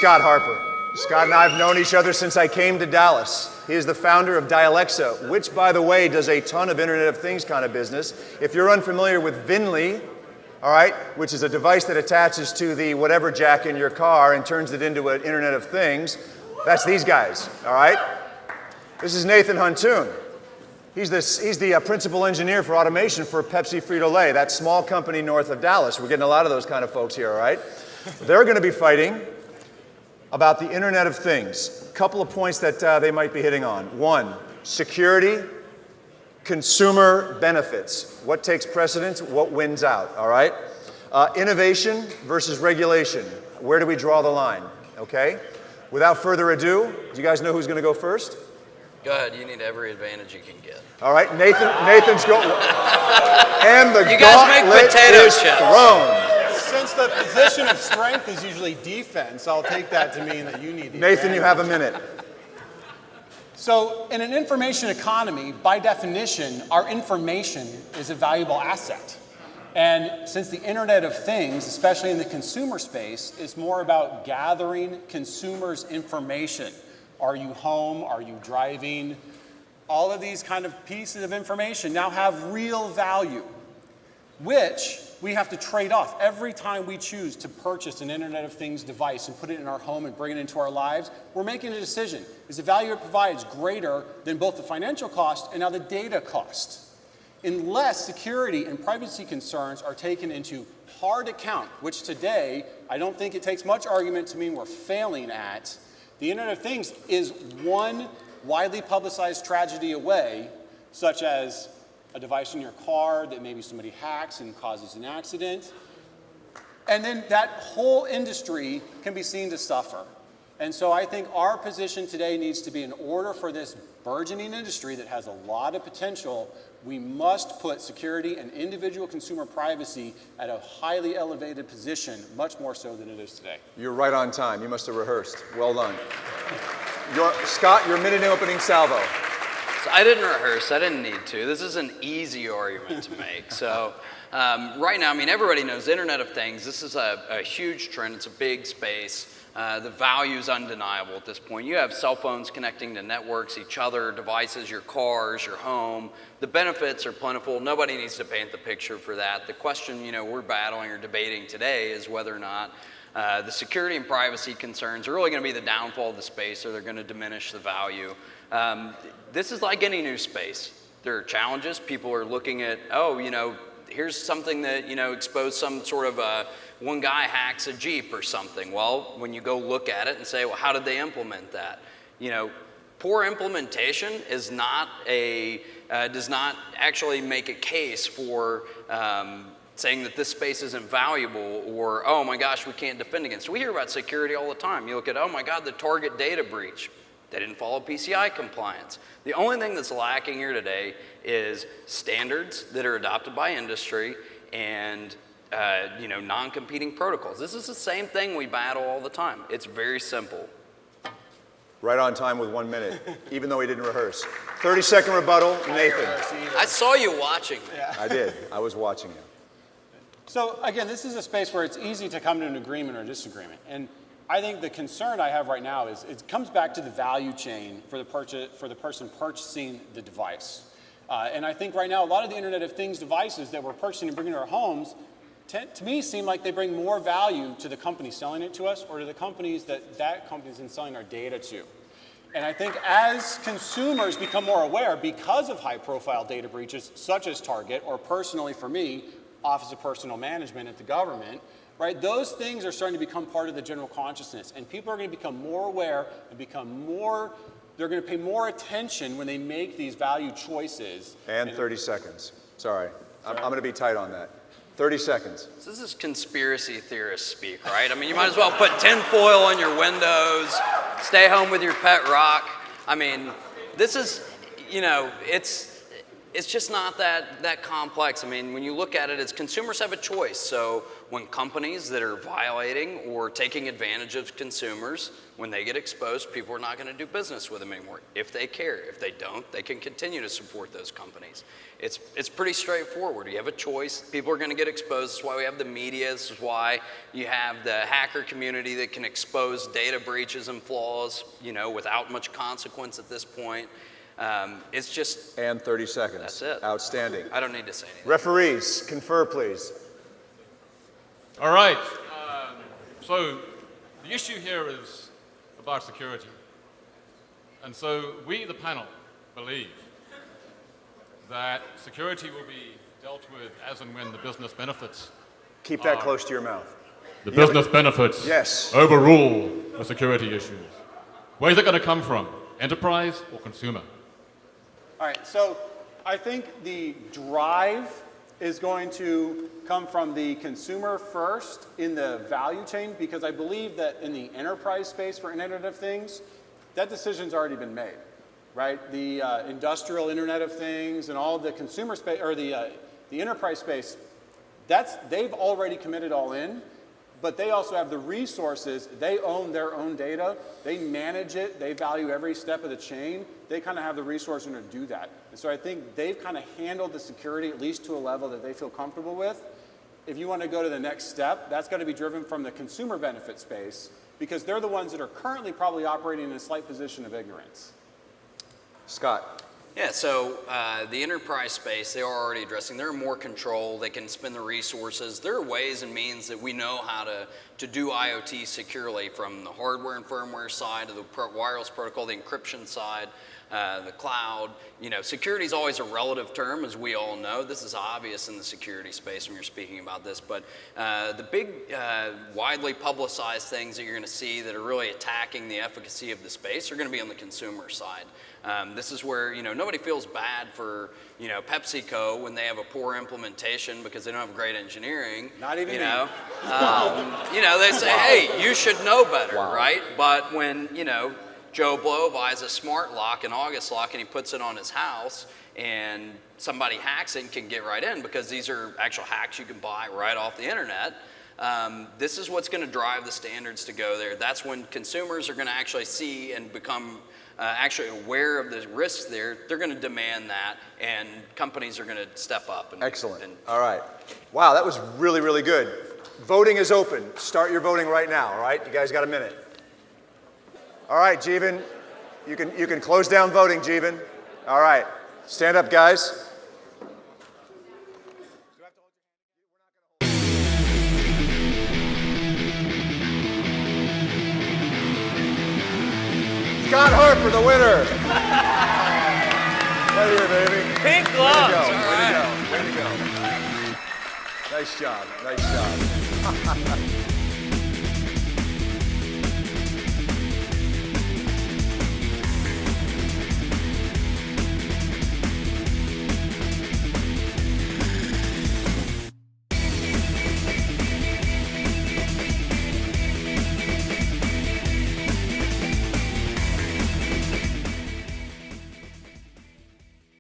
Scott Harper. Scott and I have known each other since I came to Dallas. He is the founder of Dialexa, which, by the way, does a ton of Internet of Things kind of business. If you're unfamiliar with Vinly, all right, which is a device that attaches to the whatever jack in your car and turns it into an Internet of Things, that's these guys, all right? This is Nathan Huntoon. He's the principal engineer for automation for Pepsi Frito-Lay, that small company north of Dallas. We're getting a lot of those kind of folks here, all right? They're going to be fighting about the Internet of Things. A couple of points that they might be hitting on. One, security, consumer benefits. What takes precedence? What wins out, all right? Innovation versus regulation. Where do we draw the line, okay? Without further ado, do you guys know who's going to go first? Go ahead, you need every advantage you can get. All right, Nathan's going. And the you guys make gauntlet potato is chips. thrown. Since the position of strength is usually defense, I'll take that to mean that you need the Nathan, advantage. you have a minute. So in an information economy, by definition, our information is a valuable asset. And since the Internet of Things, especially in the consumer space, is more about gathering consumers' information. Are you home? Are you driving? All of these kind of pieces of information now have real value, which we have to trade off. Every time we choose to purchase an Internet of Things device and put it in our home and bring it into our lives, we're making a decision. Is the value it provides greater than both the financial cost and now the data cost? Unless security and privacy concerns are taken into hard account, which today, I don't think it takes much argument to mean we're failing at, the Internet of Things is one widely publicized tragedy away, such as a device in your car that maybe somebody hacks and causes an accident. And then that whole industry can be seen to suffer. And so I think our position today needs to be, in order for this burgeoning industry that has a lot of potential, we must put security and individual consumer privacy at a highly elevated position, much more so than it is today. You're right on time. You must have rehearsed. Well done. Scott, your minute opening salvo. So I didn't rehearse, I didn't need to. This is an easy argument to make. So right now, I mean, everybody knows Internet of Things. This is a huge trend, it's a big space. The value is undeniable at this point. You have cell phones connecting to networks, each other, devices, your cars, your home. The benefits are plentiful. Nobody needs to paint the picture for that. The question, we're battling or debating today is whether or not the security and privacy concerns are really going to be the downfall of the space, or they're going to diminish the value. This is like any new space. There are challenges. People are looking at, here's something that, exposed some sort of one guy hacks a Jeep or something. Well, when you go look at it and say, well, how did they implement that? Poor implementation is not does not actually make a case for saying that this space isn't valuable, or, oh my gosh, we can't defend against it. We hear about security all the time. You look at, oh my God, the Target data breach. They didn't follow PCI compliance. The only thing that's lacking here today is standards that are adopted by industry and non-competing protocols. This is the same thing we battle all the time. It's very simple. Right on time with 1 minute, even though he didn't rehearse. 30-second rebuttal, Nathan. I saw you watching me. Yeah. I did. I was watching you. So again, this is a space where it's easy to come to an agreement or disagreement. And I think the concern I have right now is it comes back to the value chain for the person purchasing the device. And I think right now a lot of the Internet of Things devices that we're purchasing and bringing to our homes to me seem like they bring more value to the company selling it to us, or to the companies that company's in selling our data to. And I think as consumers become more aware, because of high-profile data breaches such as Target, or personally for me, Office of Personnel Management at the government, right? Those things are starting to become part of the general consciousness, and people are going to become more aware and they're going to pay more attention when they make these value choices. And 30 seconds. Sorry. I'm going to be tight on that. 30 seconds. So this is conspiracy theorist speak, right? I mean, you might as well put tinfoil on your windows, stay home with your pet rock. I mean, this is, it's just not that complex. I mean, when you look at it, it's consumers have a choice. So when companies that are violating or taking advantage of consumers, when they get exposed, people are not going to do business with them anymore. If they care, if they don't, they can continue to support those companies. It's pretty straightforward. You have a choice. People are going to get exposed. This is why we have the media. This is why you have the hacker community that can expose data breaches and flaws, you know, without much consequence at this point. It's just... And 30 seconds. That's it. Outstanding. I don't need to say anything. Referees, confer, please. All right. So the issue here is about security. And so we, the panel, believe that security will be dealt with as and when the business benefits. Keep that close to your mouth. The business benefits Yes. overrule the security issues. Where's it going to come from? Enterprise or consumer? All right, so I think the drive is going to come from the consumer first in the value chain, because I believe that in the enterprise space for Internet of Things, that decision's already been made, right? The industrial Internet of Things and all the consumer space, or the enterprise space, they've already committed all in, but they also have the resources. They own their own data. They manage it. They value every step of the chain. They kind of have the resources to do that. And so I think they've kind of handled the security, at least to a level that they feel comfortable with. If you want to go to the next step, that's got to be driven from the consumer benefit space, because they're the ones that are currently probably operating in a slight position of ignorance. Scott. Yeah, so the enterprise space, they are already addressing. They're more control. They can spend the resources. There are ways and means that we know how to do IoT securely, from the hardware and firmware side to the wireless protocol, the encryption side, the cloud. You know, security is always a relative term, as we all know. This is obvious in the security space when you're speaking about this. But the big, widely publicized things that you're going to see that are really attacking the efficacy of the space are going to be on the consumer side. This is where, you know, nobody feels bad for, you know, PepsiCo when they have a poor implementation because they don't have great engineering. Not even you me. know. You know, they say, hey, you should know better, right? But when, you know, Joe Blow buys a smart lock, an August lock, and he puts it on his house, and somebody hacks it and can get right in, because these are actual hacks you can buy right off the internet. This is what's going to drive the standards to go there. That's when consumers are going to actually see and become actually aware of the risks there. They're going to demand that, and companies are going to step up. Excellent. All right. Wow, that was really, really good. Voting is open. Start your voting right now, all right? You guys got a minute. All right, Jeevan, you can close down voting, Jeevan. All right. Stand up, guys. Scott Harper, the winner. Right here, baby. Pink gloves. Way to go. Way to go. Nice job. Nice job.